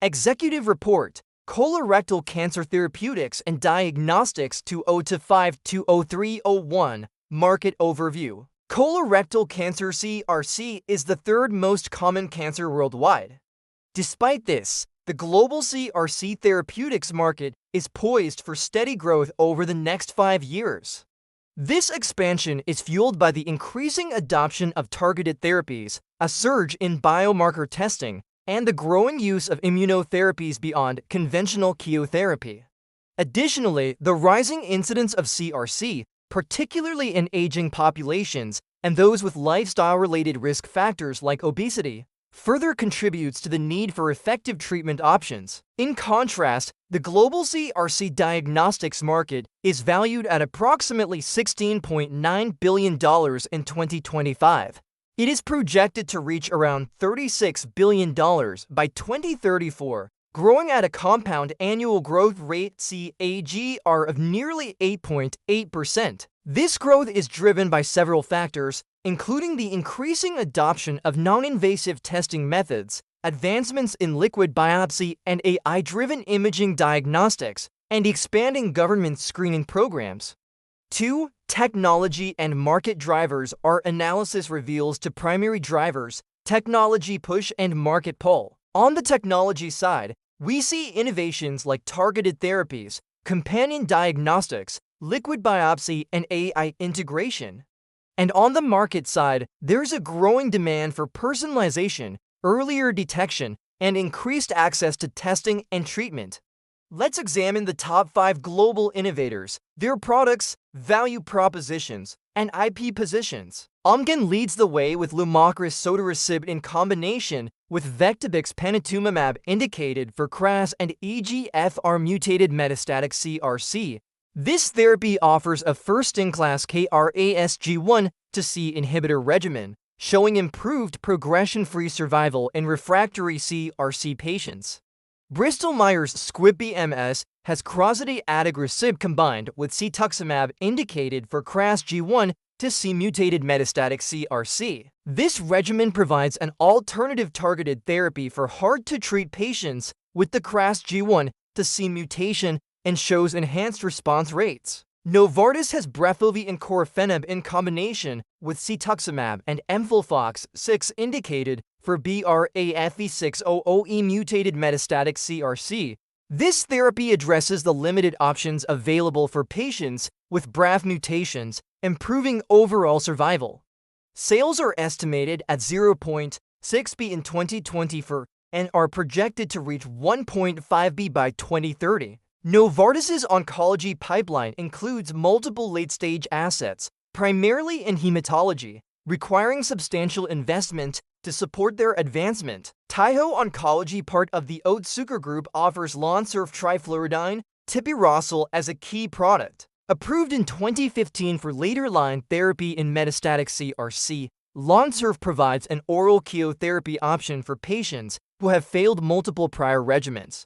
Executive Report, Colorectal Cancer Therapeutics and Diagnostics 2025-20301, Market Overview. Colorectal cancer (CRC) is the third most common cancer worldwide. Despite this, the global CRC therapeutics market is poised for steady growth over the next 5 years. This expansion is fueled by the increasing adoption of targeted therapies, a surge in biomarker testing, and the growing use of immunotherapies beyond conventional chemotherapy. Additionally, the rising incidence of CRC, particularly in aging populations and those with lifestyle-related risk factors like obesity, further contributes to the need for effective treatment options. In contrast, the global CRC diagnostics market is valued at approximately $16.9 billion in 2025. It is projected to reach around $36 billion by 2034, growing at a compound annual growth rate (CAGR) of nearly 8.8%. This growth is driven by several factors, including the increasing adoption of non-invasive testing methods, advancements in liquid biopsy and AI-driven imaging diagnostics, and expanding government screening programs. 2. Technology and market drivers. Our analysis reveals to primary drivers, technology push and market pull. On the technology side, we see innovations like targeted therapies, companion diagnostics, liquid biopsy, and AI integration. And on the market side, there's a growing demand for personalization, earlier detection, and increased access to testing and treatment. Let's examine the top 5 global innovators, their products, value propositions, and IP positions. Amgen leads the way with 𝗖𝗢𝗟𝗢𝗢𝗢𝗢 in combination with 𝗥𝗘𝗢𝗥𝗡𝗢𝗢𝗢𝗢 panitumumab indicated for KRAS and EGFR mutated metastatic CRC. This therapy offers a first-in-class KRAS-G1/C inhibitor regimen, showing improved progression-free survival in refractory CRC patients. Bristol Myers Squibb has 𝗖𝗢𝗟𝗢𝗢𝗢𝗢𝗢𝗢 combined with cetuximab indicated for KRAS G1/C mutated metastatic CRC. This regimen provides an alternative targeted therapy for hard-to-treat patients with the KRAS G1/C mutation and shows enhanced response rates. Novartis has braftovi and corafenib in combination with cetuximab and mFOLFOX6 indicated for BRAF-V600E mutated metastatic CRC. This therapy addresses the limited options available for patients with BRAF mutations, improving overall survival. Sales are estimated at $0.6 billion in 2024 and are projected to reach $1.5 billion by 2030. Novartis's oncology pipeline includes multiple late-stage assets, primarily in hematology, requiring substantial investment to support their advancement. Taiho Oncology, part of the Otsuka Group, offers Lonsurf trifluridine tipiracil as a key product. Approved in 2015 for later-line therapy in metastatic CRC, Lonsurf provides an oral chemotherapy option for patients who have failed multiple prior regimens.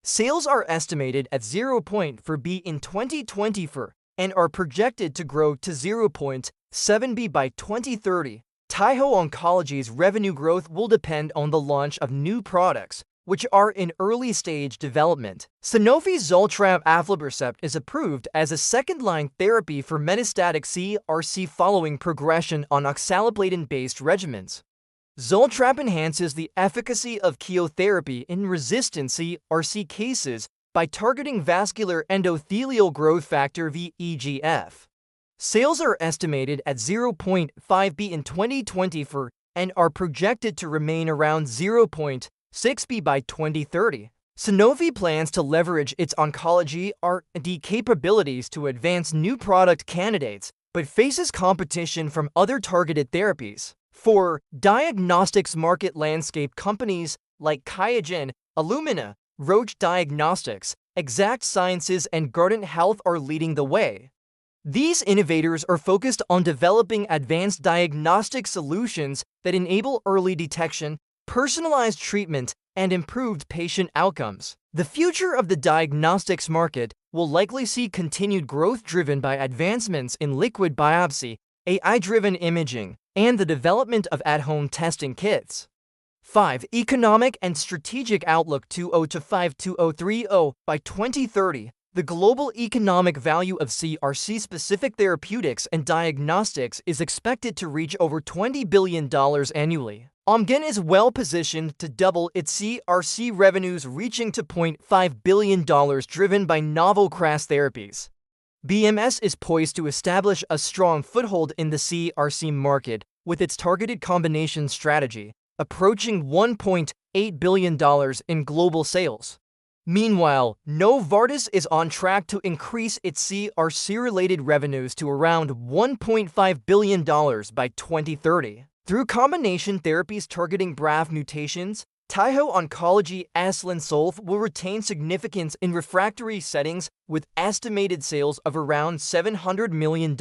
Sales are estimated at $0.4 billion in 2024 and are projected to grow to $0.7 billion by 2030. Taiho Oncology's revenue growth will depend on the launch of new products, which are in early-stage development. Sanofi's 𝗖𝗢𝗟𝗢𝗢𝗢𝗢 is approved as a second-line therapy for metastatic CRC following progression on oxaliplatin-based regimens. 𝗖𝗓 enhances the efficacy of chemotherapy in resistant CRC cases by targeting vascular endothelial growth factor VEGF. Sales are estimated at $0.5 billion in 2024 and are projected to remain around $0.6 billion by 2030. Sanofi plans to leverage its oncology R&D capabilities to advance new product candidates, but faces competition from other targeted therapies. For diagnostics market landscape, companies like Qiagen, Illumina, Roche Diagnostics, Exact Sciences, and Guardant Health are leading the way. These innovators are focused on developing advanced diagnostic solutions that enable early detection, personalized treatment, and improved patient outcomes. The future of the diagnostics market will likely see continued growth driven by advancements in liquid biopsy, AI-driven imaging, and the development of at-home testing kits. 5. Economic and Strategic Outlook 2025-2030. By 2030, the global economic value of CRC-specific therapeutics and diagnostics is expected to reach over $20 billion annually. Amgen is well positioned to double its CRC revenues, reaching $2.5 billion, driven by novel KRAS therapies. BMS is poised to establish a strong foothold in the CRC market with its targeted combination strategy, approaching $1.8 billion in global sales. Meanwhile, Novartis is on track to increase its CRC-related revenues to around $1.5 billion by 2030. Through combination therapies targeting BRAF mutations, Taiho Oncology 𝗖𝗢𝗟𝗢𝗢𝗢 will retain significance in refractory settings with estimated sales of around $700 million.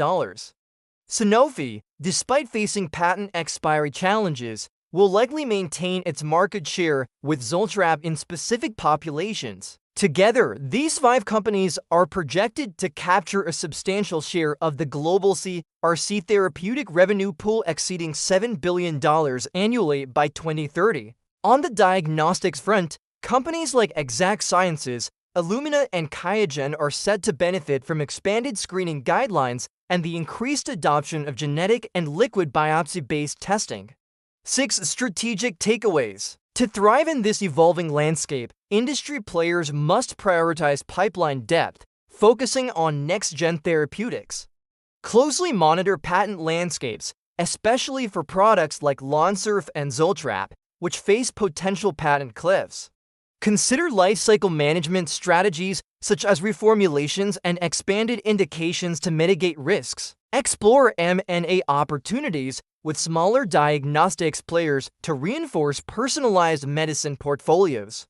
Sanofi, despite facing patent expiry challenges, will likely maintain its market share with 𝗠𝗔𝗥 in specific populations. Together, these 5 companies are projected to capture a substantial share of the global CRC therapeutic revenue pool, exceeding $7 billion annually by 2030. On the diagnostics front, companies like Exact Sciences, Illumina, and Qiagen are set to benefit from expanded screening guidelines and the increased adoption of genetic and liquid biopsy-based testing. 6. Strategic takeaways. To thrive in this evolving landscape, industry players must prioritize pipeline depth, focusing on next-gen therapeutics. Closely monitor patent landscapes, especially for products like Lonsurf and 𝗠𝗓𝗏, which face potential patent cliffs. Consider lifecycle management strategies such as reformulations and expanded indications to mitigate risks. Explore M&A opportunities with smaller diagnostics players to reinforce personalized medicine portfolios.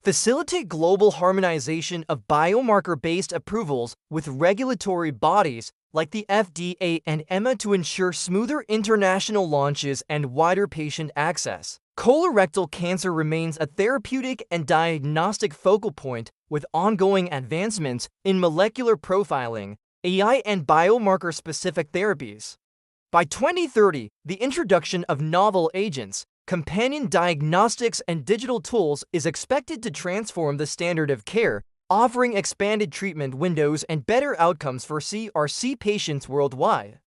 Facilitate global harmonization of biomarker-based approvals with regulatory bodies like the FDA and EMA to ensure smoother international launches and wider patient access. Colorectal cancer remains a therapeutic and diagnostic focal point with ongoing advancements in molecular profiling, AI, and biomarker-specific therapies. By 2030, the introduction of novel agents, companion diagnostics, and digital tools is expected to transform the standard of care, offering expanded treatment windows and better outcomes for CRC patients worldwide.